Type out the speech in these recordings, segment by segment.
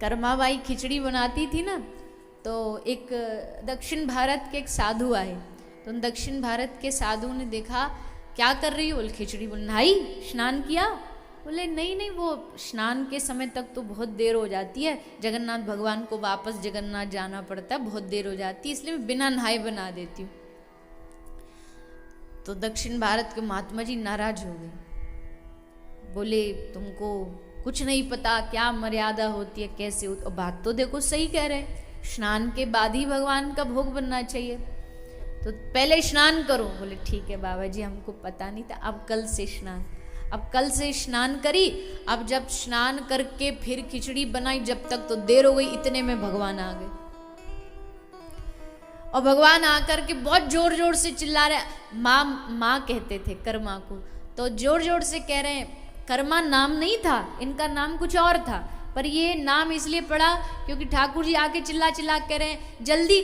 कर्माबाई खिचड़ी बनाती थी ना, तो एक दक्षिण भारत के एक साधु आए, तो दक्षिण भारत के साधु ने देखा क्या कर रही हो, बोले खिचड़ी बन, नहाई स्नान किया, बोले नहीं नहीं वो स्नान के समय तक तो बहुत देर हो जाती है, जगन्नाथ भगवान को वापस जगन्नाथ जाना पड़ता है, बहुत देर हो जाती है, इसलिए मैं बिना नहाए बना देती हूँ। तो दक्षिण भारत के महात्मा जी नाराज हो गए, बोले तुमको कुछ नहीं पता क्या मर्यादा होती है, कैसे होती, और बात तो देखो सही कह रहे हैं, स्नान के बाद ही भगवान का भोग बनना चाहिए, तो पहले स्नान करो। बोले ठीक है बाबा जी हमको पता नहीं था, अब कल से स्नान, अब कल से स्नान करी, अब जब स्नान करके फिर खिचड़ी बनाई, जब तक तो देर हो गई, इतने में भगवान आ गए, और भगवान आकर के बहुत जोर जोर से चिल्ला रहे, माँ कहते थे कर्मा को, तो जोर जोर से कह रहे हैं, कर्मा नाम नहीं था इनका, नाम कुछ और था, पर ये नाम इसलिए पड़ा क्योंकि ठाकुर जी आके चिल्ला चिल्ला कह रहे हैं जल्दी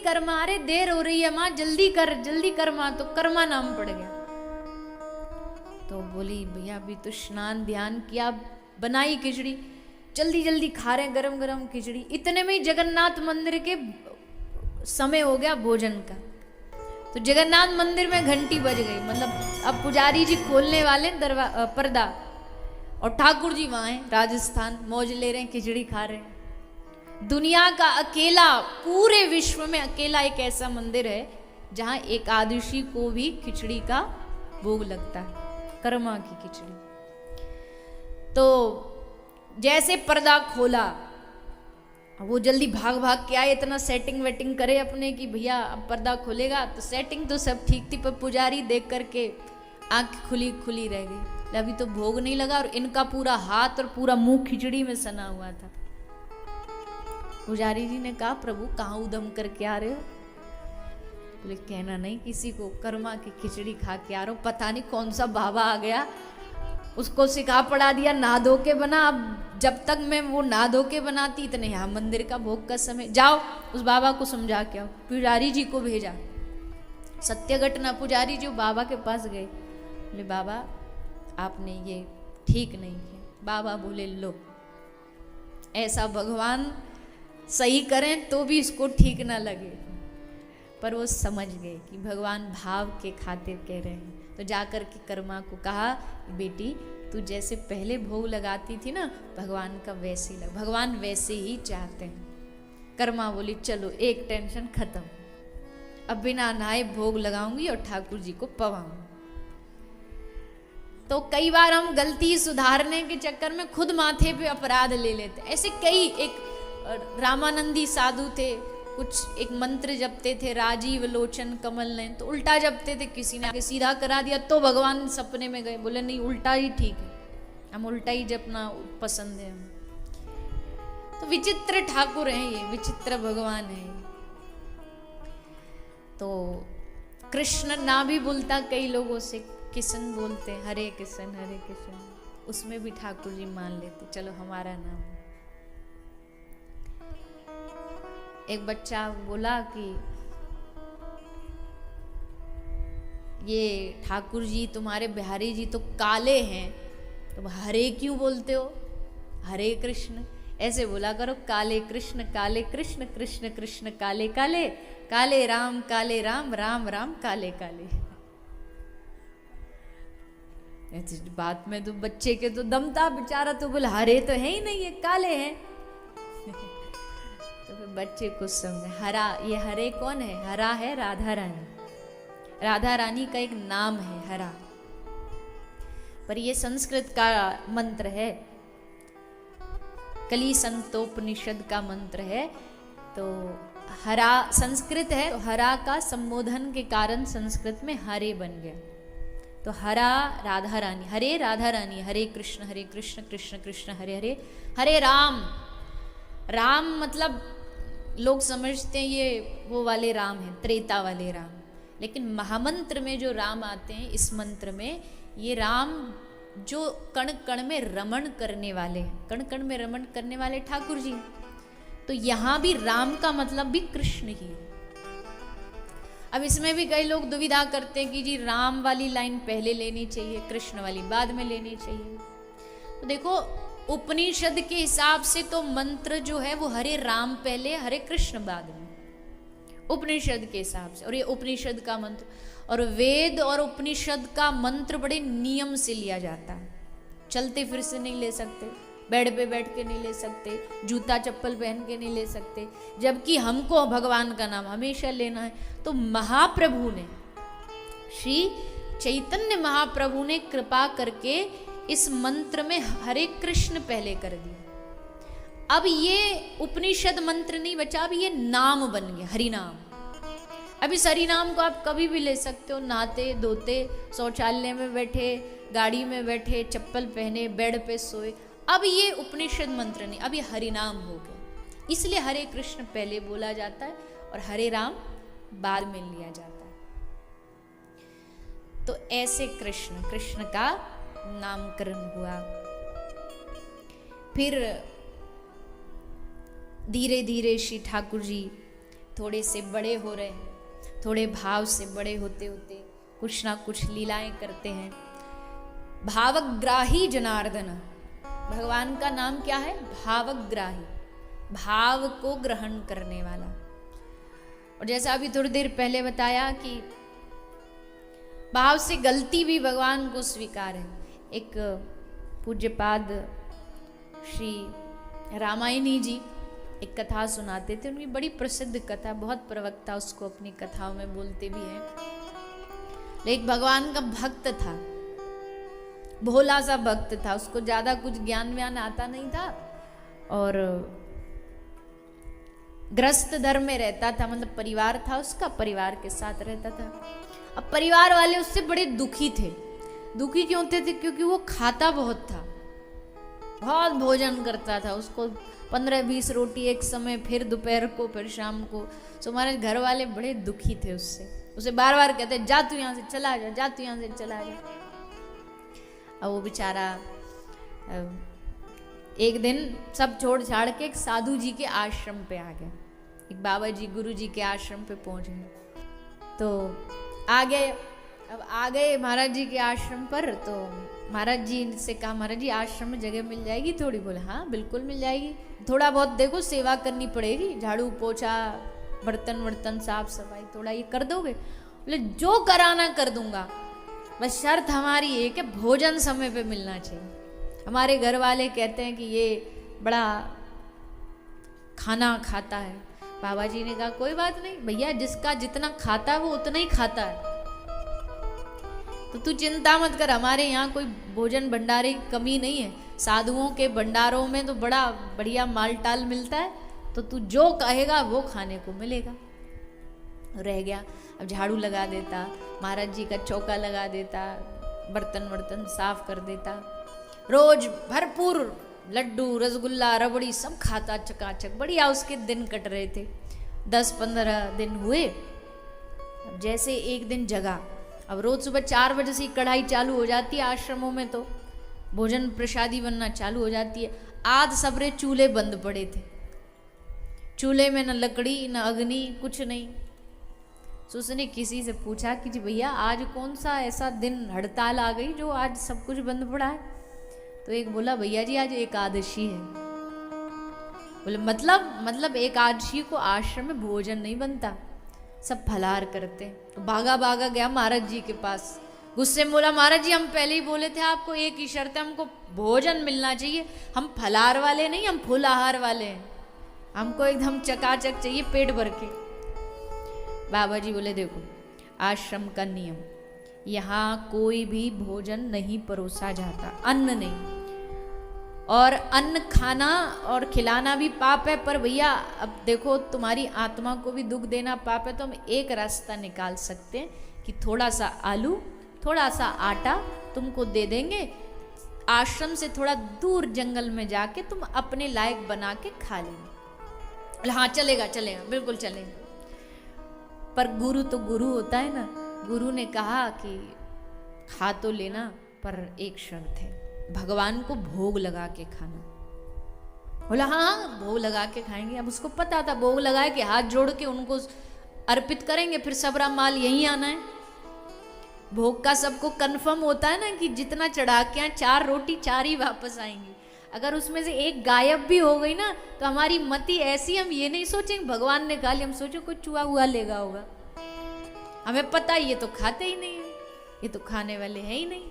कर्मा, अरे देर हो रही है माँ, जल्दी कर माँ, तो कर्मा नाम पड़ गया। तो बोली भैया अभी तो स्नान ध्यान किया, बनाई खिचड़ी, जल्दी जल्दी खा रहे गरम गरम खिचड़ी, इतने में ही जगन्नाथ मंदिर के समय हो गया भोजन का, तो जगन्नाथ मंदिर में घंटी बज गई, मतलब अब पुजारी जी खोलने वाले पर्दा, और ठाकुर जी वहां हैं राजस्थान, मौज ले रहे हैं, खिचड़ी खा रहे हैं। दुनिया का अकेला, पूरे विश्व में अकेला एक ऐसा मंदिर है जहां एकादशी को भी खिचड़ी का भोग लगता है, कर्मा की खिचड़ी। तो जैसे पर्दा खोला, वो जल्दी भाग भाग के आए, इतना सेटिंग वेटिंग करे अपने कि भैया अब पर्दा खुलेगा, तो सेटिंग तो सब ठीक थी, पर पुजारी देख करके आंख खुली खुली रह गई, अभी तो भोग नहीं लगा, और इनका पूरा हाथ और पूरा मुंह खिचड़ी में सना हुआ था। पुजारी जी ने कहा प्रभु कहाँ उदम करके आ रहे हो, बोले कहना नहीं किसी को, कर्मा की खिचड़ी खा के आ रहा हूँ, पता नहीं कौन सा बाबा आ गया, उसको सिखा पढ़ा दिया नहा धो के बना, अब जब तक मैं वो नहा धो के बनाती इतने यहाँ मंदिर का भोग का समय, जाओ उस बाबा को समझा के आओ। पुजारी जी को भेजा, सत्य घटना, पुजारी जी बाबा के पास गए, बोले बाबा आपने ये ठीक नहीं किया। बाबा बोले लो, ऐसा भगवान सही करें तो भी इसको ठीक ना लगे, पर वो समझ गए कि भगवान भाव के खातिर कह रहे हैं, तो जाकर के कर्मा को कहा बेटी तू जैसे पहले भोग लगाती थी ना, भगवान का वैसे ही भगवान वैसे ही चाहते हैं। कर्मा बोली चलो एक टेंशन खत्म, अब बिना नहाए भोग लगाऊंगी और ठाकुर जी को पवाऊंगी। तो कई बार हम गलती सुधारने के चक्कर में खुद माथे पे अपराध ले लेते, ऐसे कई, एक रामानंदी साधु थे, कुछ एक मंत्र जपते थे, राजीव लोचन कमल ने, तो उल्टा जपते थे, किसी ने आके सीधा करा दिया, तो भगवान सपने में गए, बोले नहीं उल्टा ही ठीक है, हम उल्टा ही जपना पसंद है हमें। तो विचित्र ठाकुर हैं ये, विचित्र भगवान है। तो कृष्ण ना भी बोलता कई लोगों से किशन बोलते, हरे किशन, उसमें भी ठाकुर जी मान लेते, चलो हमारा नाम। एक बच्चा बोला कि ये ठाकुर जी तुम्हारे बिहारी जी तो काले हैं, तो हरे क्यों बोलते हो, हरे कृष्ण ऐसे बोला करो, काले कृष्ण कृष्ण कृष्ण काले काले, काले राम राम राम काले काले। बात में तो बच्चे के तो दम था, बेचारा तो बोला हरे तो है ही नहीं, ये काले हैं। तो फिर बच्चे कुछ समझे, हरा, ये हरे कौन है, हरा है राधा रानी, राधा रानी का एक नाम है हरा, पर ये संस्कृत का मंत्र है, कली संतोपनिषद का मंत्र है। तो हरा संस्कृत है, तो हरा का संबोधन के कारण संस्कृत में हरे बन गया। तो हरा राधा रानी, हरे राधा रानी, हरे कृष्ण कृष्ण कृष्ण हरे हरे, हरे राम। राम मतलब लोग समझते हैं ये वो वाले राम हैं, त्रेता वाले राम, लेकिन महामंत्र में जो राम आते हैं, इस मंत्र में ये राम जो कण कण में रमण करने वाले हैं, कण कण में रमण करने वाले ठाकुर जी। तो यहाँ भी राम का मतलब भी कृष्ण ही है। अब इसमें भी कई लोग दुविधा करते हैं कि जी राम वाली लाइन पहले लेनी चाहिए, कृष्ण वाली बाद में लेनी चाहिए। तो देखो उपनिषद के हिसाब से तो मंत्र जो है वो हरे राम पहले हरे कृष्ण बाद में, उपनिषद के हिसाब से। और ये उपनिषद का मंत्र, और वेद और उपनिषद का मंत्र बड़े नियम से लिया जाता है। चलते फिर से नहीं ले सकते, बेड पे बैठ के नहीं ले सकते, जूता चप्पल पहन के नहीं ले सकते, जबकि हमको भगवान का नाम हमेशा लेना है। तो महाप्रभु ने, श्री चैतन्य महाप्रभु ने कृपा करके इस मंत्र में हरे कृष्ण पहले कर दिया। अब ये उपनिषद मंत्र नहीं बचा, अब ये नाम बन गया, हरि नाम। अब इस हरि नाम को आप कभी भी ले सकते हो, नहाते धोते, शौचालय में बैठे, गाड़ी में बैठे, चप्पल पहने, बेड पे सोए। अब ये उपनिषद मंत्र नहीं, अब ये हरि नाम हो गया। इसलिए हरे कृष्ण पहले बोला जाता है और हरे राम बाद में लिया जाता है। तो ऐसे कृष्ण, कृष्ण का नामकरण हुआ। फिर धीरे धीरे श्री ठाकुर जी थोड़े से बड़े हो रहे हैं, थोड़े भाव से बड़े होते होते कुछ ना कुछ लीलाएं करते हैं। भावग्राही जनार्दन, भगवान का नाम क्या है? भावग्राही, भाव को ग्रहण करने वाला। और जैसा अभी थोड़ी देर पहले बताया कि भाव से गलती भी भगवान को स्वीकार है। एक पूज्यपाद श्री रामायणी जी एक कथा सुनाते थे, उनकी बड़ी प्रसिद्ध कथा, बहुत प्रवक्ता उसको अपनी कथाओं में बोलते भी हैं। लेकिन भगवान का भक्त था, भोला सा भक्त था, उसको ज्यादा कुछ ज्ञान व्यान आता नहीं था और ग्रस्त धर्म में रहता था, मतलब परिवार था उसका, परिवार के साथ रहता था। अब परिवार वाले उससे बड़े दुखी थे। दुखी क्यों थे? क्योंकि वो खाता बहुत था, बहुत भोजन करता था, उसको 15-20 रोटी एक समय, फिर दोपहर को, फिर शाम को। तो हमारे घर वाले बड़े दुखी थे उससे, उसे बार बार कहते जा तू यहाँ से चला जा, जा तू यहाँ से चला जा। अब वो बेचारा एक दिन सब छोड़ छाड़ के एक साधु जी के आश्रम पे आ गया। एक बाबा जी गुरु जी के आश्रम पे पहुंच गए। तो आ गए, अब आ गए महाराज जी के आश्रम पर। तो महाराज जी से कहा, महाराज जी आश्रम में जगह मिल जाएगी थोड़ी? बोले हाँ बिल्कुल मिल जाएगी, थोड़ा बहुत देखो सेवा करनी पड़ेगी, झाड़ू पोछा, बर्तन वर्तन साफ सफाई थोड़ा ये कर दोगे? बोले जो कराना कर दूंगा, बस शर्त हमारी एक है, भोजन समय पे मिलना चाहिए। हमारे घर वाले कहते हैं कि ये बड़ा खाना खाता है। बाबा जी ने कहा कोई बात नहीं भैया, जिसका जितना खाता है वो उतना ही खाता है, तो तू चिंता मत कर, हमारे यहाँ कोई भोजन भंडारे की कमी नहीं है। साधुओं के भंडारों में तो बड़ा बढ़िया माल टाल मिलता है, तो तू जो कहेगा वो खाने को मिलेगा। रह गया, अब झाड़ू लगा देता, महाराज जी का चौका लगा देता, बर्तन वर्तन साफ कर देता, रोज भरपूर लड्डू रसगुल्ला रबड़ी सब खाता चकाचक, बढ़िया उसके दिन कट रहे थे। 10-15 दिन हुए। अब जैसे एक दिन जगा, अब रोज सुबह 4 बजे से कढ़ाई चालू हो जाती है आश्रमों में, तो भोजन प्रसादी बनना चालू हो जाती है। आज सबरे चूल्हे बंद पड़े थे, चूल्हे में न लकड़ी न अग्नि कुछ नहीं। तो उसने किसी से पूछा कि जी भैया आज कौन सा ऐसा दिन हड़ताल आ गई जो आज सब कुछ बंद पड़ा है? तो एक बोला भैया जी आज एकादशी है। बोले मतलब एकादशी को आश्रम में भोजन नहीं बनता, सब फलाहार करते। तो भागा भागा गया महाराज जी के पास, गुस्से में बोला महाराज जी हम पहले ही बोले थे आपको, एक ही शर्त है, हमको भोजन मिलना चाहिए, हम फलाहार वाले नहीं, हम फुल आहार वाले हैं, हमको एकदम चकाचक चाहिए पेट भर के। बाबा जी बोले देखो आश्रम का नियम, यहाँ कोई भी भोजन नहीं परोसा जाता, अन्न नहीं, और अन्न खाना और खिलाना भी पाप है। पर भैया अब देखो तुम्हारी आत्मा को भी दुख देना पाप है, तो हम एक रास्ता निकाल सकते हैं कि थोड़ा सा आलू थोड़ा सा आटा तुमको दे देंगे, आश्रम से थोड़ा दूर जंगल में जाके तुम अपने लायक बना के खा लेंगे। हाँ चलेगा चलेगा बिल्कुल चलेगा। पर गुरु तो गुरु होता है ना, गुरु ने कहा कि खा तो लेना पर एक शर्त है, भगवान को भोग लगा के खाना। बोला हाँ भोग लगा के खाएंगे। अब उसको पता था भोग लगाए कि हाथ जोड़ के उनको अर्पित करेंगे, फिर सबरा माल यहीं आना है। भोग का सबको कंफर्म होता है ना कि जितना चढ़ा के 4 रोटी 4 ही वापस आएंगी। अगर उसमें से एक गायब भी हो गई ना तो हमारी मति ऐसी, हम ये नहीं सोचेंगे भगवान ने खा लिया, हम सोचो कोई चूहा हुआ लेगा होगा। हमें पता ये तो खाते ही नहीं है, ये तो खाने वाले हैं ही नहीं।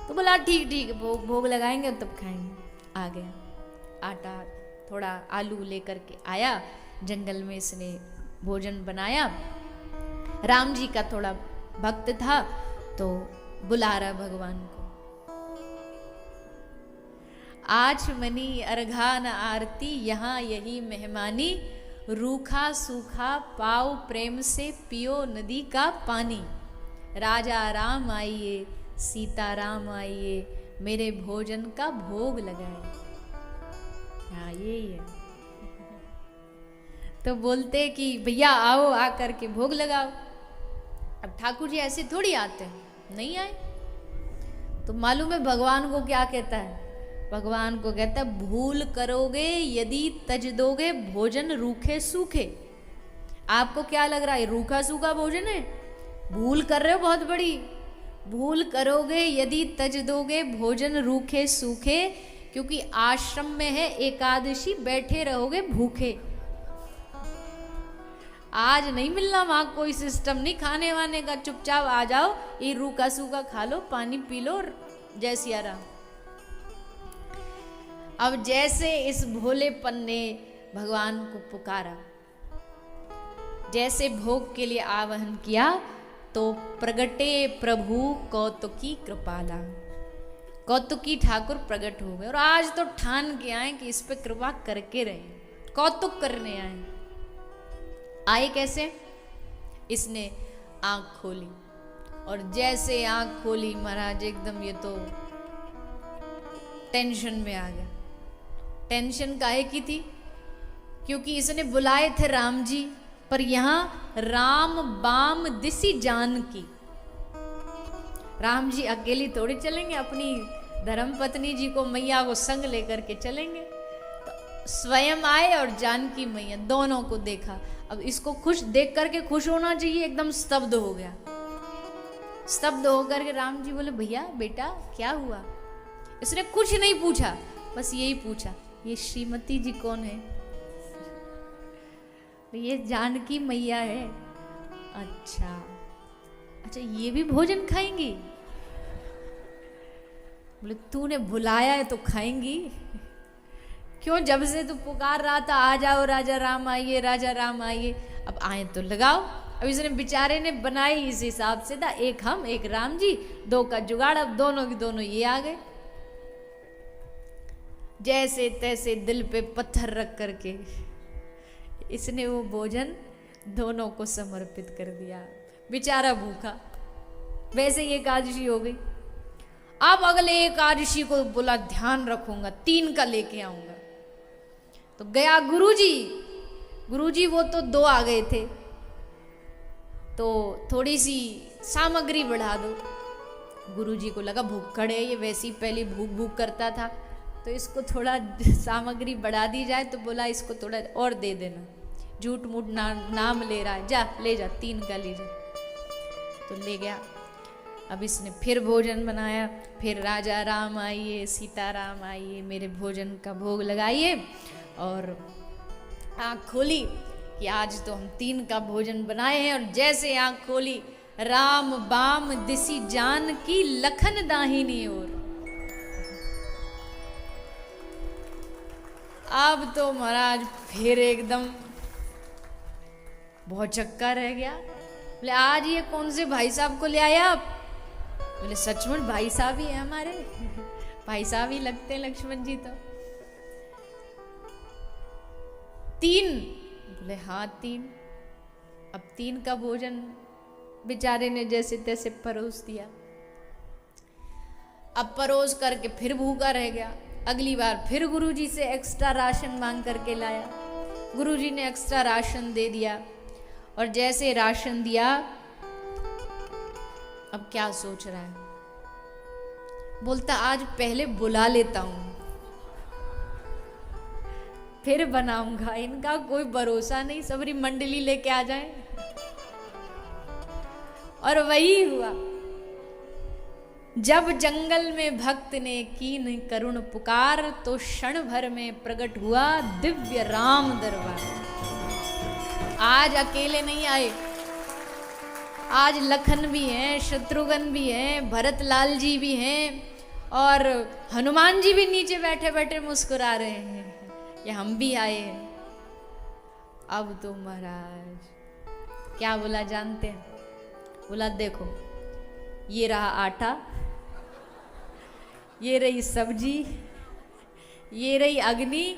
तो बोला ठीक ठीक भोग भोग लगाएंगे तब खाएंगे। आ गया आटा थोड़ा आलू लेकर के आया, जंगल में इसने भोजन बनाया। राम जी का थोड़ा भक्त था तो बुला रहा भगवान को, आज मनी अर्घान आरती यहाँ यही मेहमानी, रूखा सूखा पाओ प्रेम से पियो नदी का पानी। राजा राम आइए सीता राम आइए, मेरे भोजन का भोग लगाए। हाँ यही है। तो बोलते कि भैया आओ आकर के भोग लगाओ। अब ठाकुर जी ऐसे थोड़ी आते हैं, नहीं आए। तो मालूम है भगवान को क्या कहता है? भगवान को कहता है भूल करोगे यदि तज दोगे भोजन रूखे सूखे। आपको क्या लग रहा है रूखा सूखा भोजन है? भूल कर रहे हो बहुत बड़ी। भूल करोगे यदि तज दोगे भोजन रूखे सूखे, क्योंकि आश्रम में है एकादशी, बैठे रहोगे भूखे। आज नहीं मिलना वहां, कोई सिस्टम नहीं खाने वाने का, चुपचाप आ जाओ, ये रूखा सूखा खा लो, पानी पी लो, जय सिया राम। अब जैसे इस भोलेपन ने भगवान को पुकारा, जैसे भोग के लिए आवाहन किया, तो प्रगटे प्रभु कौतुकी कृपाला। कौतुकी ठाकुर प्रकट हो गए और आज तो ठान के आए कि इस पे कृपा करके रहे, कौतुक करने आए। आए कैसे? इसने आंख खोली और जैसे आंख खोली महाराज एकदम ये तो टेंशन में आ गया। टेंशन काहे की थी? क्योंकि इसने बुलाए थे राम जी, पर यहां राम बाम दिसी जानकी। राम जी अकेली थोड़ी चलेंगे, अपनी धर्म पत्नी जी को मैया को संग लेकर के चलेंगे। तो स्वयं आए और जानकी मैया दोनों को देखा। अब इसको खुश देख करके खुश होना चाहिए, एकदम स्तब्ध हो गया। स्तब्ध होकर के राम जी बोले भैया बेटा क्या हुआ? इसने कुछ नहीं पूछा, बस यही पूछा ये श्रीमती जी कौन है? ये जानकी मैया है। अच्छा अच्छा ये भी भोजन खाएंगी? बोले तूने बुलाया है तो खाएंगी। क्यों? जब से तू पुकार रहा था आ जाओ राजा राम आइए, राजा राम आइए, अब आए तो लगाओ। अब इसने बेचारे ने बनाई इस हिसाब से था, एक हम एक राम जी, दो का जुगाड़। अब दोनों की दोनों ये आ गए। जैसे तैसे दिल पे पत्थर रख करके इसने वो भोजन दोनों को समर्पित कर दिया। बेचारा भूखा। वैसे ही एकादशी हो गई। अब अगले एकादशी को बोला ध्यान रखूंगा, 3 का लेके आऊंगा। तो गया गुरुजी। गुरुजी वो तो 2 आ गए थे, तो थोड़ी सी सामग्री बढ़ा दो। गुरुजी को लगा भूखड़ है ये, वैसी पहले भूख भूख करता था, तो इसको थोड़ा सामग्री बढ़ा दी जाए। तो बोला इसको थोड़ा और दे देना, झूठ मूठ नाम ले रहा है, जा ले जा 3 का ले जा। तो ले गया। अब इसने फिर भोजन बनाया, फिर राजा राम आइए सीता राम आइए, मेरे भोजन का भोग लगाइए। और आँख खोली कि आज तो हम 3 का भोजन बनाए हैं। और जैसे आँख खोली राम बाम दिसी जान की, लखन दाहिनी ओर। अब तो महाराज फिर एकदम बहुत चक्का रह गया। बोले आज ये कौन से भाई साहब को ले आया आप? बोले सचमुच भाई साहब ही है हमारे, भाई साहब ही लगते हैं लक्ष्मण जी। तो 3? बोले हाँ 3। अब 3 का भोजन बेचारे ने जैसे तैसे परोस दिया। अब परोस करके फिर भूखा रह गया। अगली बार फिर गुरुजी से एक्स्ट्रा राशन मांग करके लाया। गुरुजी ने एक्स्ट्रा राशन दे दिया। और जैसे राशन दिया, अब क्या सोच रहा है? बोलता आज पहले बुला लेता हूं, फिर बनाऊंगा। इनका कोई भरोसा नहीं, सबरी मंडली लेके आ जाए। और वही हुआ। जब जंगल में भक्त ने कीन करुण पुकार, तो क्षण भर में प्रकट हुआ दिव्य राम दरबार। आज अकेले नहीं आए, आज लखन भी हैं, शत्रुघ्न भी हैं, भरत लाल जी भी हैं और हनुमान जी भी नीचे बैठे बैठे मुस्कुरा रहे हैं, ये हम भी आए हैं। अब तो महाराज क्या बोला जानते हैं? बोला देखो ये रहा आटा, ये रही सब्जी, ये रही अग्नि,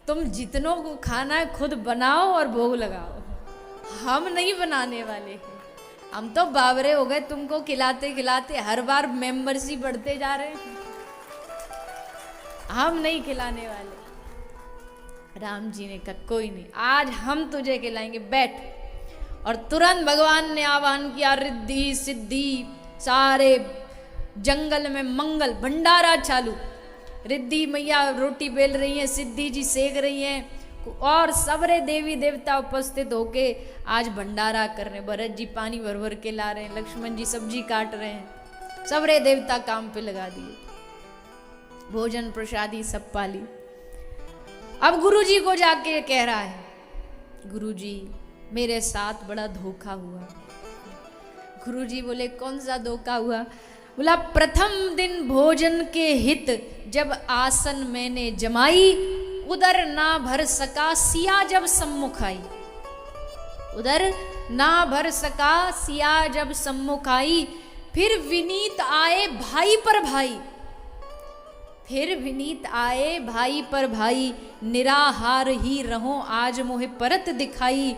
तुम जितनों को खाना है खुद बनाओ और भोग लगाओ, हम नहीं बनाने वाले हैं। हम तो बावरे हो गए तुमको खिलाते खिलाते, हर बार मेंबरशिप बढ़ते जा रहे हैं, हम नहीं खिलाने वाले। राम जी ने कहा कोई नहीं, आज हम तुझे खिलाएंगे, बैठ। और तुरंत भगवान ने आह्वान किया, रिद्धि सिद्धि, सारे जंगल में मंगल भंडारा चालू। रिद्धि मैया रोटी बेल रही हैं, सिद्धि जी सेक रही हैं और सबरे देवी देवता उपस्थित होके आज भंडारा कर रहे हैं। भरत जी पानी भर भर के ला रहे हैं, लक्ष्मण जी सब्जी काट रहे हैं, सबरे देवता काम पे लगा दिए, भोजन प्रसादी सब पाली। अब गुरु जी को जाके कह रहा है, गुरु जी मेरे साथ बड़ा धोखा हुआ। गुरु जी बोले कौन सा धोखा हुआ? बोला प्रथम दिन भोजन के हित जब आसन मैंने जमाई, उधर ना भर सका सिया जब सम्मुख आई। उधर ना भर सका सिया जब सम्मुख आई, फिर विनीत आए भाई पर भाई, फिर विनीत आए भाई पर भाई, निराहार ही रहो आज मोहे परत दिखाई।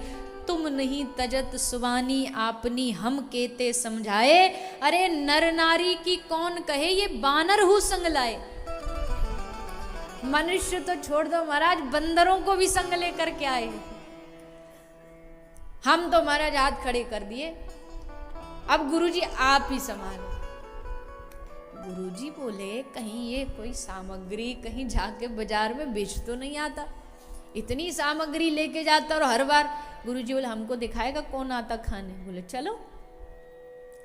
तुम नहीं तजत सुबानी आपनी हम केते समझाए, अरे नर नारी की कौन कहे ये बानर हूँ संग लाए। मनुष्य तो छोड़ दो महाराज, बंदरों को भी संग लेकर के आए। हम तो महाराज हाथ खड़े कर दिए, अब गुरुजी आप ही संभालो। गुरुजी बोले कहीं ये कोई सामग्री कहीं जाके बाजार में बेच तो नहीं आता, इतनी सामग्री लेके जाता और हर बार। गुरुजी बोले हमको दिखाएगा कौन आता खाने? बोले चलो।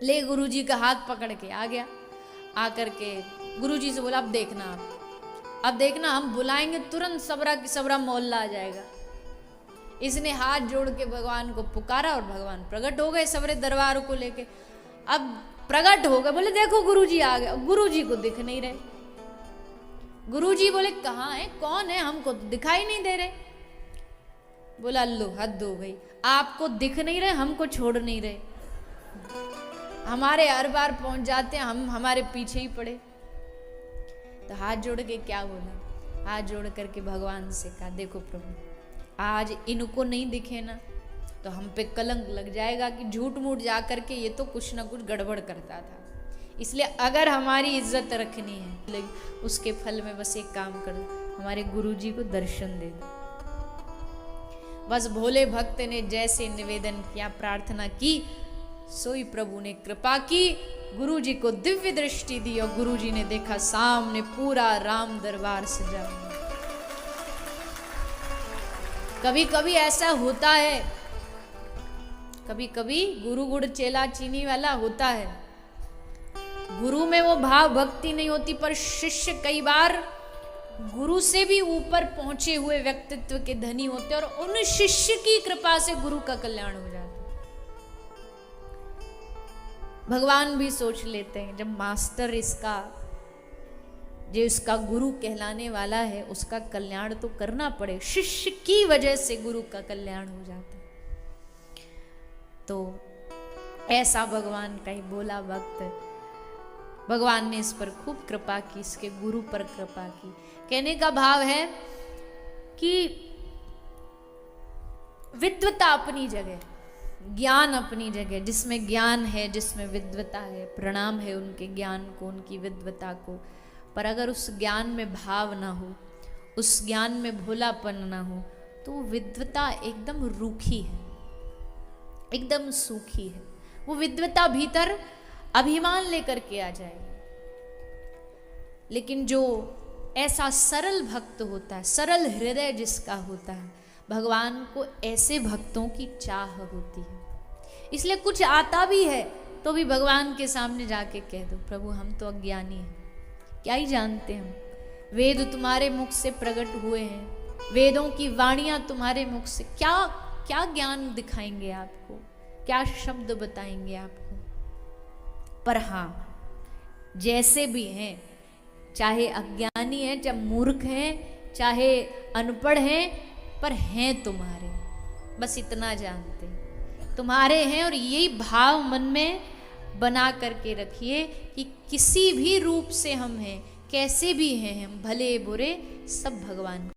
ले गुरुजी का हाथ पकड़ के आ गया, आकर के गुरुजी से बोला अब देखना, अब देखना हम बुलाएंगे तुरंत सबरा की सबरा मोहल्ला आ जाएगा। इसने हाथ जोड़ के भगवान को पुकारा और भगवान प्रकट हो गए सबरे दरबार को लेके। अब प्रकट हो गए, बोले देखो गुरुजी आ गए। गुरुजी को दिख नहीं रहे। गुरुजी बोले कहाँ है, कौन है, हमको तो दिखाई नहीं दे रहे। बोला लो हद हो गई, आपको दिख नहीं रहे, हमको छोड़ नहीं रहे, हमारे हर बार पहुंच जाते हैं, हम हमारे पीछे ही पड़े। तो हाथ जोड़ के क्या बोला? हाथ जोड़ करके भगवान से कहा देखो प्रभु, आज इनको नहीं दिखे ना तो हम पे कलंक लग जाएगा कि झूठ मूठ जा करके ये तो कुछ ना कुछ गड़बड़ करता था, इसलिए अगर हमारी इज्जत रखनी है उसके फल में बस एक काम करो, हमारे गुरुजी को दर्शन दे दो। बस भोले भक्त ने जैसे निवेदन किया, प्रार्थना की, सोई प्रभु ने कृपा की, गुरुजी को दिव्य दृष्टि दी और गुरुजी ने देखा सामने पूरा राम दरबार सजा हुआ। कभी कभी ऐसा होता है, कभी कभी गुरु गुड़ चेला चीनी वाला होता है। गुरु में वो भाव भक्ति नहीं होती, पर शिष्य कई बार गुरु से भी ऊपर पहुंचे हुए व्यक्तित्व के धनी होते और उन शिष्य की कृपा से गुरु का कल्याण हो जाता है। भगवान भी सोच लेते हैं जब मास्टर इसका, जो इसका गुरु कहलाने वाला है, उसका कल्याण तो करना पड़े, शिष्य की वजह से गुरु का कल्याण हो जाता है। तो ऐसा भगवान का ही बोला भक्त, भगवान ने इस पर खूब कृपा की, इसके गुरु पर कृपा की। कहने का भाव है कि विद्वता अपनी जगह, ज्ञान अपनी जगह, जिसमें ज्ञान है, जिसमें विद्वता है, प्रणाम है उनके ज्ञान को, उनकी विद्वता को। पर अगर उस ज्ञान में भाव ना हो, उस ज्ञान में भोलापन ना हो, तो विद्वता एकदम रूखी है, एकदम सूखी है। वो विद्वता भीतर अभिमान लेकर के आ जाएगी। लेकिन जो ऐसा सरल भक्त होता है, सरल हृदय जिसका होता है, भगवान को ऐसे भक्तों की चाह होती है। इसलिए कुछ आता भी है तो भी भगवान के सामने जाके कह दो, प्रभु हम तो अज्ञानी हैं, क्या ही जानते हम। वेद तुम्हारे मुख से प्रकट हुए हैं, वेदों की वाणियां तुम्हारे मुख से, क्या क्या ज्ञान दिखाएंगे आपको, क्या शब्द बताएंगे आपको। पर हाँ, जैसे भी हैं, चाहे अज्ञानी हैं, चाहे मूर्ख हैं, चाहे अनपढ़ हैं, पर हैं तुम्हारे, बस इतना जानते हैं तुम्हारे हैं। और यही भाव मन में बना करके रखिए कि किसी भी रूप से हम हैं, कैसे भी हैं हम, भले बुरे सब भगवान